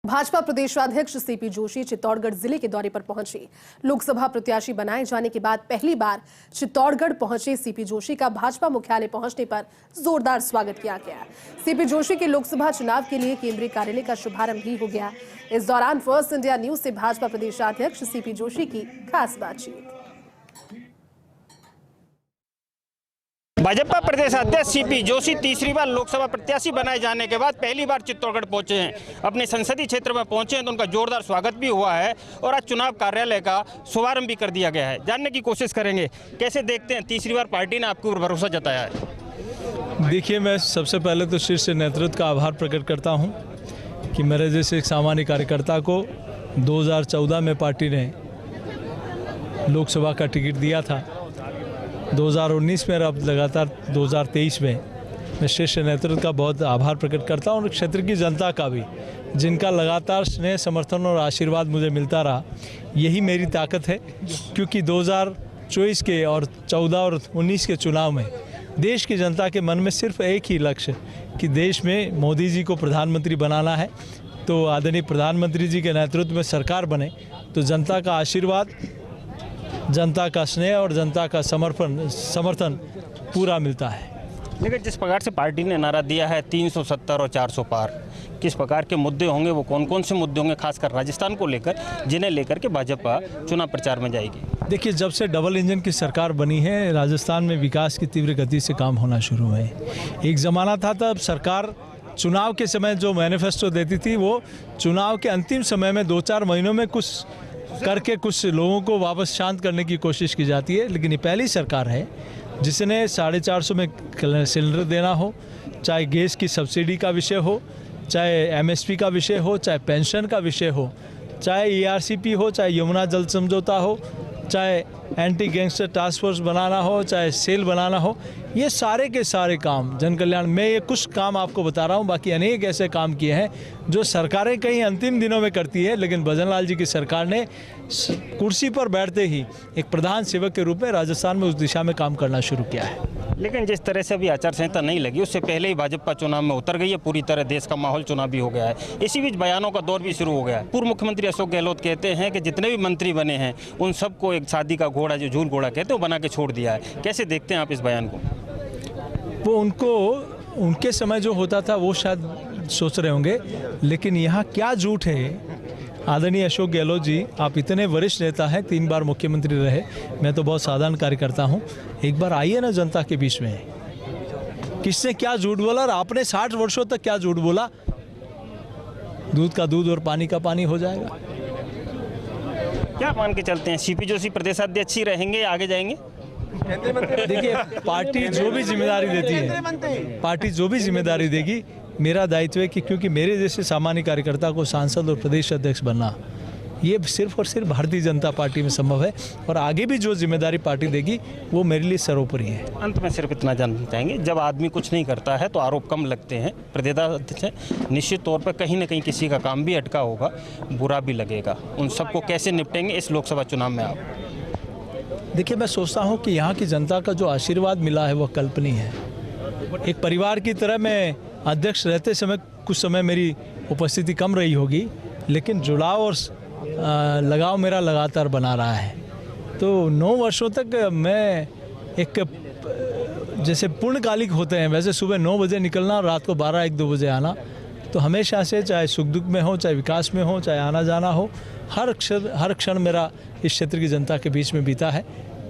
भाजपा प्रदेशाध्यक्ष सीपी जोशी चित्तौड़गढ़ जिले के दौरे पर पहुंचे। लोकसभा प्रत्याशी बनाए जाने के बाद पहली बार चित्तौड़गढ़ पहुंचे सीपी जोशी का भाजपा मुख्यालय पहुंचने पर जोरदार स्वागत किया गया। सीपी जोशी के लोकसभा चुनाव के लिए केंद्रीय कार्यालय का शुभारंभ भी हो गया। इस दौरान फर्स्ट इंडिया न्यूज से भाजपा प्रदेशाध्यक्ष सीपी जोशी की खास बातचीत। भाजपा प्रदेश अध्यक्ष सीपी जोशी तीसरी बार लोकसभा प्रत्याशी बनाए जाने के बाद पहली बार चित्तौड़गढ़ पहुंचे हैं। अपने संसदीय क्षेत्र में पहुंचे हैं तो उनका जोरदार स्वागत भी हुआ है और आज चुनाव कार्यालय का शुभारंभ भी कर दिया गया है। जानने की कोशिश करेंगे कैसे देखते हैं, तीसरी बार पार्टी ने आपके ऊपर भरोसा जताया है। देखिए, मैं सबसे पहले तो शीर्ष नेतृत्व का आभार प्रकट करता हूँ कि मेरे जैसे एक सामान्य कार्यकर्ता को 2014 में पार्टी ने लोकसभा का टिकट दिया था। 2019 में, अब लगातार 2023 में मैं शीर्ष नेतृत्व का बहुत आभार प्रकट करता हूँ और क्षेत्र की जनता का भी, जिनका लगातार स्नेह, समर्थन और आशीर्वाद मुझे मिलता रहा। यही मेरी ताकत है, क्योंकि 2024 के और 14 और 19 के चुनाव में देश की जनता के मन में सिर्फ एक ही लक्ष्य कि देश में मोदी जी को प्रधानमंत्री बनाना है। तो आदरणीय प्रधानमंत्री जी के नेतृत्व में सरकार बने तो जनता का आशीर्वाद, जनता का स्नेह और जनता का समर्थन पूरा मिलता है। लेकिन जिस प्रकार से पार्टी ने नारा दिया है 370 और 400 पार, किस प्रकार के मुद्दे होंगे, वो कौन कौन से मुद्दे होंगे खासकर राजस्थान को लेकर, जिन्हें लेकर के भाजपा चुनाव प्रचार में जाएगी? देखिए, जब से डबल इंजन की सरकार बनी है, राजस्थान में विकास की तीव्र गति से काम होना शुरू हुआ है। एक ज़माना था तब सरकार चुनाव के समय जो मैनिफेस्टो देती थी वो चुनाव के अंतिम समय में 2-4 महीनों में कुछ करके कुछ लोगों को वापस शांत करने की कोशिश की जाती है। लेकिन ये पहली सरकार है जिसने 450 में सिलेंडर देना हो, चाहे गैस की सब्सिडी का विषय हो, चाहे एमएसपी का विषय हो, चाहे पेंशन का विषय हो, चाहे ईआरसीपी हो, चाहे यमुना जल समझौता हो, चाहे एंटी गैंगस्टर टास्क फोर्स बनाना हो, चाहे सेल बनाना हो, ये सारे के सारे काम जन कल्याण में, ये कुछ काम आपको बता रहा हूँ। बाकी अनेक ऐसे काम किए हैं जो सरकारें कहीं अंतिम दिनों में करती है, लेकिन भजनलाल जी की सरकार ने कुर्सी पर बैठते ही एक प्रधान सेवक के रूप में राजस्थान में उस दिशा में काम करना शुरू किया है। लेकिन जिस तरह से अभी आचार संहिता नहीं लगी, उससे पहले ही भाजपा चुनाव में उतर गई है। पूरी तरह देश का माहौल चुनावी हो गया है। इसी बीच बयानों का दौर भी शुरू हो गया है। पूर्व मुख्यमंत्री अशोक गहलोत कहते हैं कि जितने भी मंत्री बने हैं उन सबको एक शादी का घोड़ा, जो झूल घोड़ा कहते हैं, वो बना के छोड़ दिया है। कैसे देखते हैं आप इस बयान को? वो उनके समय जो होता था वो शायद सोच रहे होंगे, लेकिन यहाँ क्या झूठ है। आदरणीय अशोक गहलोत जी, आप इतने वरिष्ठ नेता हैं, 3 बार मुख्यमंत्री रहे। मैं तो बहुत साधारण कार्यकर्ता हूँ। एक बार आइए ना जनता के बीच में, किसने क्या झूठ बोला और आपने 60 वर्षों तक क्या झूठ बोला। दूध का दूध और पानी का पानी हो जाएगा। क्या मान के चलते हैं, सीपी जोशी प्रदेशाध्यक्ष ही रहेंगे, आगे जाएंगे? देखिए, पार्टी जो भी जिम्मेदारी देती है, पार्टी जो भी जिम्मेदारी देगी, मेरा दायित्व है कि क्योंकि मेरे जैसे सामान्य कार्यकर्ता को सांसद और प्रदेश अध्यक्ष बनना, ये सिर्फ और सिर्फ भारतीय जनता पार्टी में संभव है और आगे भी जो जिम्मेदारी पार्टी देगी वो मेरे लिए सर्वोपरि है। अंत में सिर्फ इतना जानना चाहेंगे, जब आदमी कुछ नहीं करता है तो आरोप कम लगते हैं। प्रदेशाध्यक्ष निश्चित तौर पर कहीं ना कहीं किसी का काम भी अटका होगा, बुरा भी लगेगा। उन सबको कैसे निपटेंगे इस लोकसभा चुनाव में आप? देखिए, मैं सोचता हूँ कि यहाँ की जनता का जो आशीर्वाद मिला है वह कल्पनीय है। एक परिवार की तरह मैं अध्यक्ष रहते समय कुछ समय मेरी उपस्थिति कम रही होगी, लेकिन जुड़ाव और लगाव मेरा लगातार बना रहा है। तो 9 वर्षों तक मैं एक जैसे पूर्णकालिक होते हैं वैसे सुबह 9 बजे निकलना और रात को 12-1-2 बजे आना, तो हमेशा से चाहे सुख दुख में हो, चाहे विकास में हो, चाहे आना जाना हो, हर क्षण मेरा इस क्षेत्र की जनता के बीच में बीता है।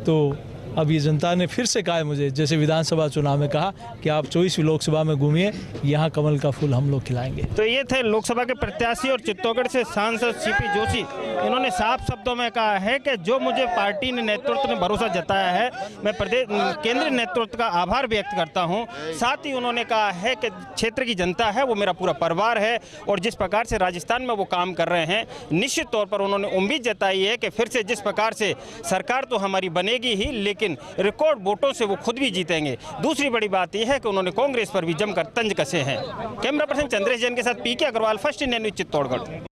तो अब ये जनता ने फिर से कहा है मुझे, जैसे विधानसभा चुनाव में कहा कि आप 24वीं लोकसभा में घूमिए, यहाँ कमल का फूल हम लोग खिलाएंगे। तो ये थे लोकसभा के प्रत्याशी और चित्तौड़गढ़ से सांसद सीपी जोशी। इन्होंने साफ शब्दों में कहा है कि जो मुझे पार्टी ने नेतृत्व ने भरोसा जताया है, मैं प्रदेश केंद्रीय नेतृत्व का आभार व्यक्त करता हूँ। साथ ही उन्होंने कहा है कि क्षेत्र की जनता है वो मेरा पूरा परिवार है और जिस प्रकार से राजस्थान में वो काम कर रहे हैं, निश्चित तौर पर उन्होंने उम्मीद जताई है कि फिर से जिस प्रकार से सरकार तो हमारी बनेगी ही, लेकिन रिकॉर्ड वोटों से वो खुद भी जीतेंगे। दूसरी बड़ी बात यह है कि उन्होंने कांग्रेस पर भी जमकर तंज कसे हैं। कैमरा पर्सन चंद्रेश जैन के साथ PK Agarwal, first India news, Chittorgarh.